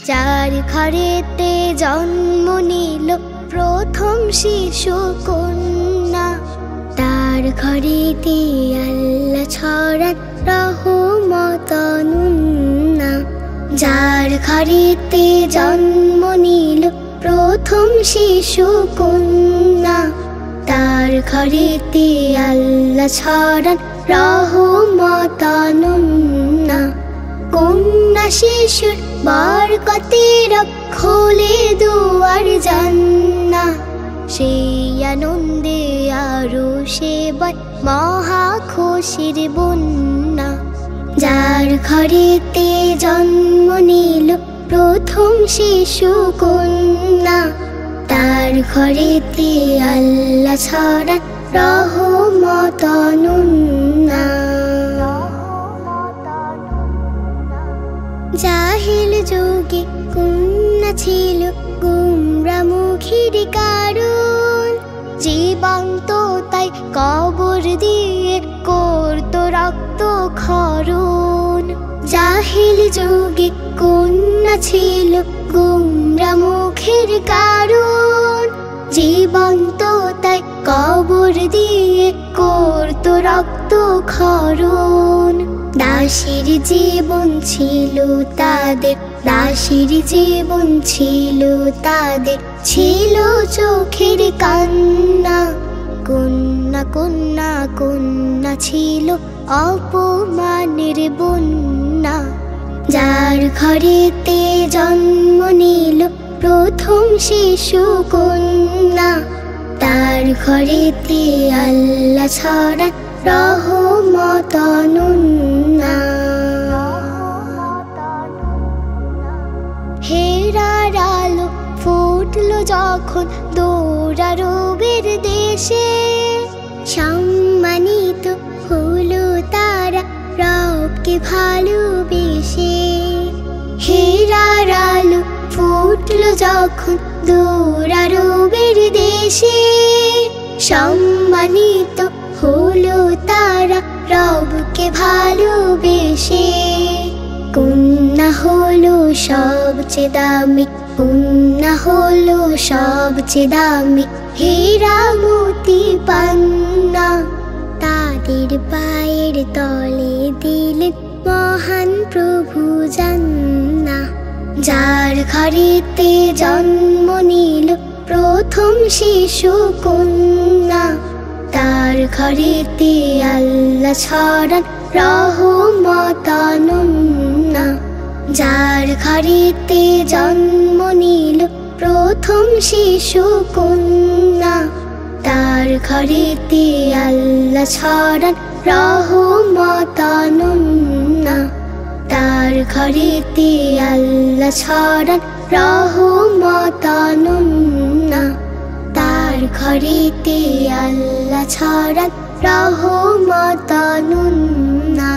যার ঘরেতে জন্ম নিল প্রথম শিশু কন্যা, তার ঘরেতে আল্লাহ ছড়ান রহমত অনন্যা। যার ঘরেতে জন্ম নিল প্রথম শিশু কন্যা, তার ঘরেতে আল্লাহ ছড়ান রহমত অনন্যা। কন্যা শিশুর বরকতের খোলে দুয়ার জান্নাহ, সেই আনন্দে আরো সেবায় মহা খুশির বন্যা। যার ঘরেতে জন্ম নিল প্রথম শিশু কন্যা, তার ঘরেতে আল্লাহ ছড়ান রহমত অনন্যা। জাহিল যুগে কন্যা ছিল গোমরা মুখের কারণ, জীবন্ত তাই কবর দিয়ে করত রক্ত ক্ষরণ। জাহিল যুগে কন্যা ছিল গোমরা মুখের কারণ, জীবন্ত তাই কবর দিয়ে করত রক্ত ক্ষরণ। দাসীর জীবন ছিল তাদের, দাসীর জীবন ছিল তাদের, ছিল চোখের কান্না। কন্যা কন্যা কন্যা ছিল অপমানের বন্যা। যার ঘরেতে জন্ম নিল প্রথম শিশু কন্যা, তার ঘরেতে আল্লাহ ছড়ান রহমত অনন্যা। হেরার আলো ফুটলো যখন দৌড়া রবের দেশে, সম্মানিত হলো তারা রবকে ভালোবেসে। হেরার আলো ফুটলো যখন দৌড়া রবের দেশে, সম্মানিত হলো তারা রবকে ভালোবেসে। কন্যা হলো সবচেয়ে দামি, কন্যা হলো সবচেয়ে দামি, হীরা মতি পান্না। তাদের পায়ের তলে দিলেন মহান প্রভু জান্নাহ। যার ঘরেতে জন্ম নিল প্রথম শিশু কন্যা, তার ঘরেতে আল্লাহ ছড়ান রহমত অনন্যা। যার ঘরেতে জন্ম নিল প্রথম শিশু কন্যা, তার ঘরেতে আল্লাহ ছড়ান রহমত অনন্যা। তার ঘরেতে আল্লাহ ছড়ান রহমত অনন্যা। তার ঘরেতে আল্লাহ ছড়ান রহমত অনন্যা।